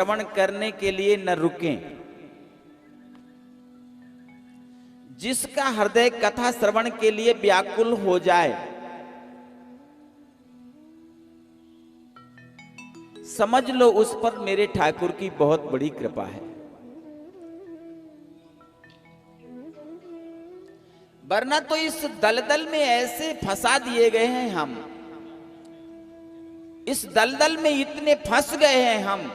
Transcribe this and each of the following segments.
श्रवण करने के लिए न रुकें। जिसका हृदय कथा श्रवण के लिए व्याकुल हो जाए, समझ लो उस पर मेरे ठाकुर की बहुत बड़ी कृपा है। वरना तो इस दलदल में ऐसे फंसा दिए गए हैं हम, इस दलदल में इतने फंस गए हैं हम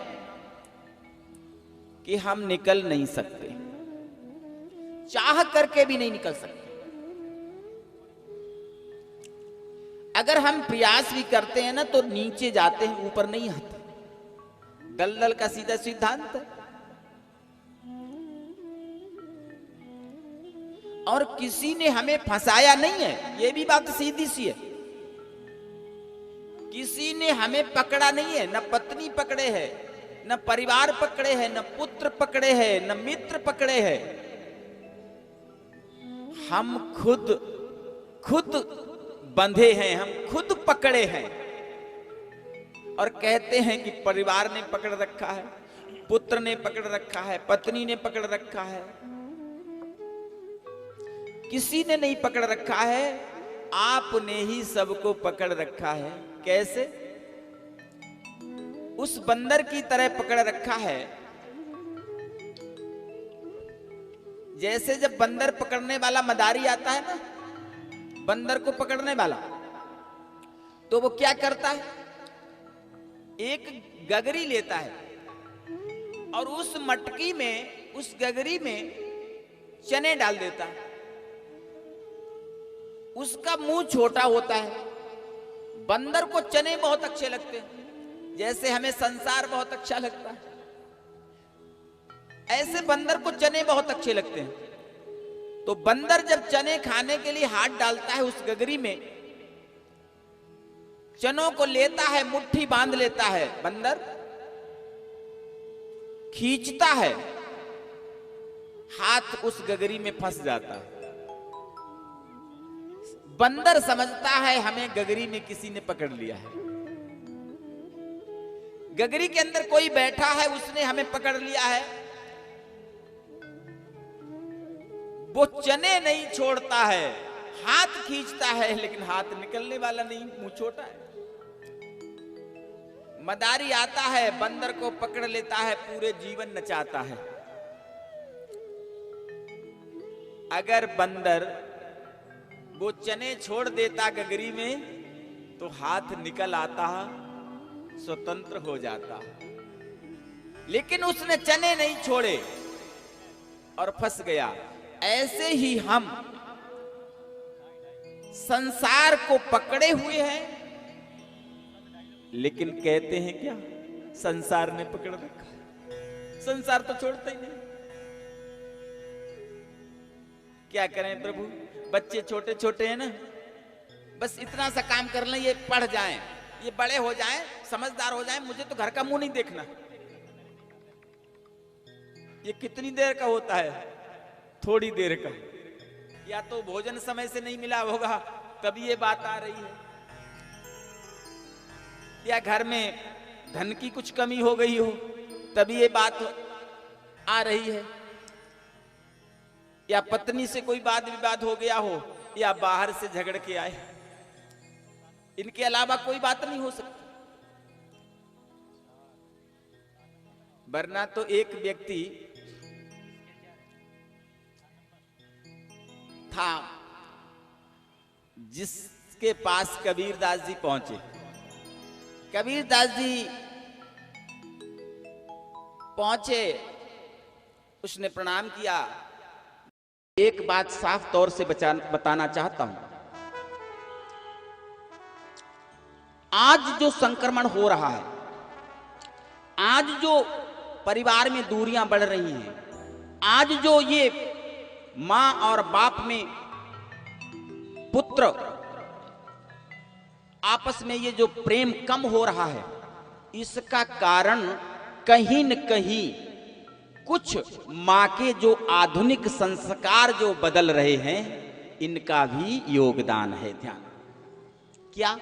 कि हम निकल नहीं सकते, चाह करके भी नहीं निकल सकते। अगर हम प्रयास भी करते हैं ना तो नीचे जाते हैं, ऊपर नहीं आते। दलदल का सीधा सिद्धांत है। और किसी ने हमें फंसाया नहीं है, यह भी बात सीधी सी है। किसी ने हमें पकड़ा नहीं है, न पत्नी पकड़े है, न परिवार पकड़े हैं, न पुत्र पकड़े हैं, न मित्र पकड़े हैं। हम खुद बंधे हैं, हम खुद पकड़े हैं और कहते हैं कि परिवार ने पकड़ रखा है, पुत्र ने पकड़ रखा है, पत्नी ने पकड़ रखा है। किसी ने नहीं पकड़ रखा है, आपने ही सबको पकड़ रखा है। कैसे? उस बंदर की तरह पकड़ रखा है। जैसे जब बंदर पकड़ने वाला मदारी आता है ना, बंदर को पकड़ने वाला, तो वो क्या करता है? एक गगरी लेता है और उस मटकी में, उस गगरी में चने डाल देता है। उसका मुंह छोटा होता है। बंदर को चने बहुत अच्छे लगते हैं, जैसे हमें संसार बहुत अच्छा लगता है, ऐसे बंदर को चने बहुत अच्छे लगते हैं। तो बंदर जब चने खाने के लिए हाथ डालता है उस गगरी में, चनों को लेता है, मुट्ठी बांध लेता है, बंदर खींचता है, हाथ उस गगरी में फंस जाता है। बंदर समझता है हमें गगरी में किसी ने पकड़ लिया है, गगरी के अंदर कोई बैठा है, उसने हमें पकड़ लिया है। वो चने नहीं छोड़ता है, हाथ खींचता है, लेकिन हाथ निकलने वाला नहीं, मुंह छोटा है। मदारी आता है, बंदर को पकड़ लेता है, पूरे जीवन नचाता है। अगर बंदर वो चने छोड़ देता गगरी में, तो हाथ निकल आता, स्वतंत्र हो जाता। लेकिन उसने चने नहीं छोड़े और फंस गया। ऐसे ही हम संसार को पकड़े हुए हैं, लेकिन कहते हैं क्या? संसार ने पकड़ रखा है। संसार तो छोड़ता ही नहीं। क्या करें प्रभु? बच्चे छोटे छोटे हैं ना, बस इतना सा काम कर लें, ये पढ़ जाएं, ये बड़े हो जाएं, समझदार हो जाएं, मुझे तो घर का मुंह नहीं देखना। ये कितनी देर का होता है? थोड़ी देर का। या तो भोजन समय से नहीं मिला होगा तभी ये बात आ रही है, या घर में धन की कुछ कमी हो गई हो तभी ये बात आ रही है, या पत्नी से कोई वाद विवाद हो गया हो, या बाहर से झगड़ के आए। इनके अलावा कोई बात नहीं हो सकती। वरना तो एक व्यक्ति था जिसके पास कबीरदास जी पहुंचे। कबीरदास जी पहुंचे, उसने प्रणाम किया। एक बात साफ तौर से बताना चाहता हूं। आज जो संक्रमण हो रहा है, आज जो परिवार में दूरियां बढ़ रही हैं, आज जो ये मां और बाप में, पुत्र आपस में ये जो प्रेम कम हो रहा है, इसका कारण कहीं न कहीं कुछ मां के जो आधुनिक संस्कार जो बदल रहे हैं, इनका भी योगदान है। ध्यान। क्या?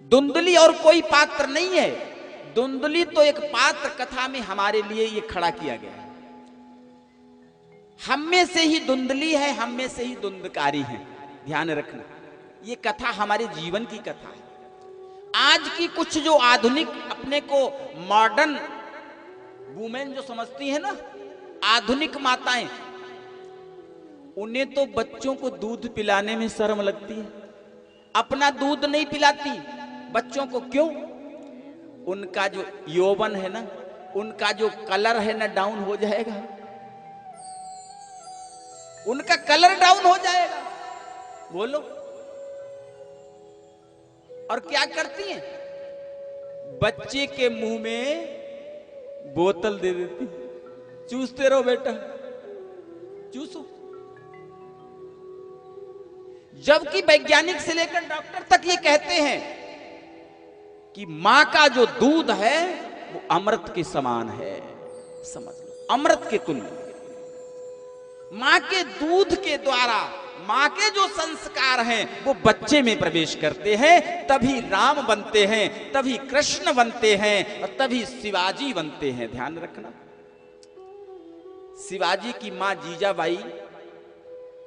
धुंधली और कोई पात्र नहीं है। धुंधली तो एक पात्र कथा में हमारे लिए ये खड़ा किया गया है। हम में से ही धुंधली है, हम में से ही धुंधकारी है। ध्यान रखना, ये कथा हमारे जीवन की कथा है। आज की कुछ जो आधुनिक अपने को मॉडर्न वुमेन जो समझती है ना, आधुनिक माताएं, उन्हें तो बच्चों को दूध पिलाने में शर्म लगती है, अपना दूध नहीं पिलाती बच्चों को। क्यों? उनका जो यौवन है ना, उनका जो कलर है ना, डाउन हो जाएगा, उनका कलर डाउन हो जाएगा। बोलो। और क्या करती हैं? बच्चे के मुंह में बोतल दे देती, चूसते रहो बेटा, चूसो। जबकि वैज्ञानिक से लेकर डॉक्टर तक ये कहते हैं कि मां का जो दूध है वो अमृत के समान है। समझ लो, अमृत के तुल्य। मां के दूध के द्वारा मां के जो संस्कार हैं वो बच्चे में प्रवेश करते हैं, तभी राम बनते हैं, तभी कृष्ण बनते हैं और तभी शिवाजी बनते हैं। ध्यान रखना, शिवाजी की मां जीजाबाई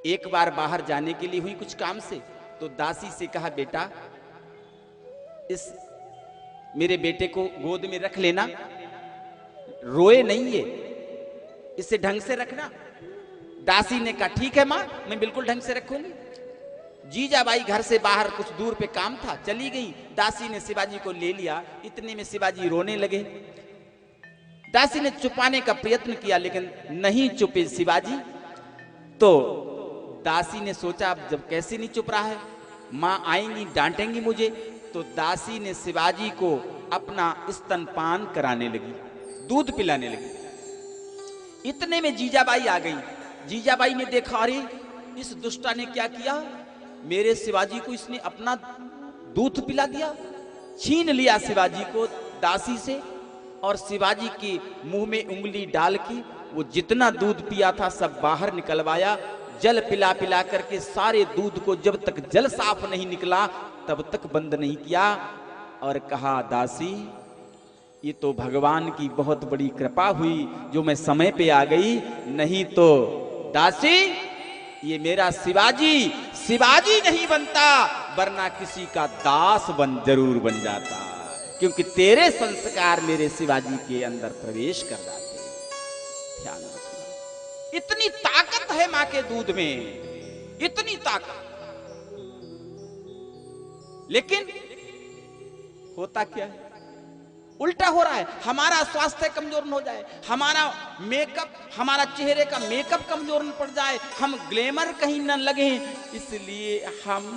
एक बार बाहर जाने के लिए हुई कुछ काम से, तो दासी से कहा, बेटा इस मेरे बेटे को गोद में रख लेना, रोए नहीं ये, इसे ढंग से रखना। दासी ने कहा, ठीक है मां, मैं बिल्कुल ढंग से रखूंगी। जीजाबाई घर से बाहर कुछ दूर पे काम था, चली गई। दासी ने शिवाजी को ले लिया। इतने में शिवाजी रोने लगे। दासी ने छुपाने का प्रयत्न किया, लेकिन नहीं चुपे शिवाजी। तो दासी ने सोचा, अब जब कैसे नहीं चुप रहा है, मां आएंगी डांटेंगी मुझे, तो दासी ने शिवाजी को अपना स्तनपान कराने लगी, दूध पिलाने लगी। इतने में जीजाबाई आ गई। जीजाबाई ने देखा, अरे इस दुष्टा ने क्या किया, मेरे शिवाजी को इसने अपना दूध पिला दिया। छीन लिया शिवाजी को दासी से और शिवाजी के मुंह में उंगली डाल के वो जितना दूध पिया था सब बाहर निकलवाया। जल पिला पिला करके सारे दूध को जब तक जल साफ नहीं निकला तब तक बंद नहीं किया, और कहा, दासी ये तो भगवान की बहुत बड़ी कृपा हुई जो मैं समय पे आ गई, नहीं तो दासी ये मेरा शिवाजी नहीं बनता, वरना किसी का दास जरूर बन जाता, क्योंकि तेरे संस्कार मेरे शिवाजी के अंदर प्रवेश कर जाते। ध्यान रखना, इतनी ताकत है मां के दूध में, इतनी ताकत। लेकिन होता क्या है, उल्टा हो रहा है। हमारा स्वास्थ्य कमजोर न हो जाए, हमारा मेकअप, हमारा चेहरे का मेकअप कमजोर न पड़ जाए, हम ग्लैमर कहीं न लगे, इसलिए हम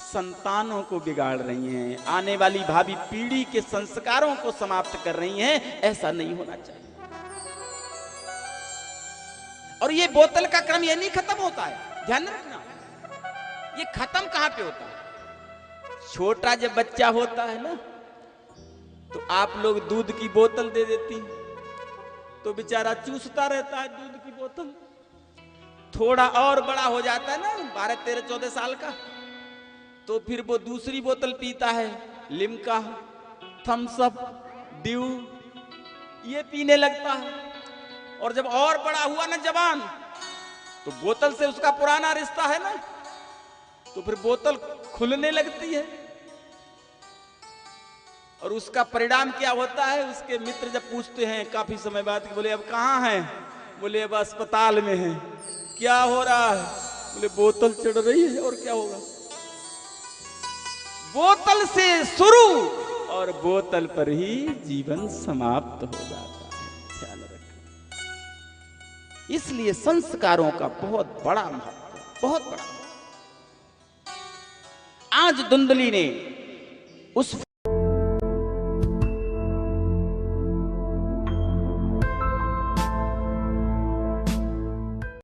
संतानों को बिगाड़ रही हैं, आने वाली भावी पीढ़ी के संस्कारों को समाप्त कर रही हैं। ऐसा नहीं होना चाहिए। और ये बोतल का क्रम ये नहीं खत्म होता है, ध्यान रखना। ये खत्म कहां पे होता है? छोटा जब बच्चा होता है ना, तो आप लोग दूध की बोतल दे देती, तो बेचारा चूसता रहता है दूध की बोतल। थोड़ा और बड़ा हो जाता है ना, 12, 13, 14 साल का, तो फिर वो दूसरी बोतल पीता है, लिम्का, थम्स अप, ड्यू, ये पीने लगता है। और जब और बड़ा हुआ ना जवान, तो बोतल से उसका पुराना रिश्ता है ना, तो फिर बोतल खुलने लगती है। और उसका परिणाम क्या होता है? उसके मित्र जब पूछते हैं काफी समय बाद, बोले अब कहाँ हैं? बोले अब अस्पताल में हैं। क्या हो रहा है? बोले बोतल चढ़ रही है, और क्या होगा? बोतल से शुरू और बोतल पर ही जीवन समाप्त हो जाता है। ध्यान रखना, इसलिए संस्कारों का बहुत बड़ा महत्व, बहुत बड़ा। आज धुंधली ने उस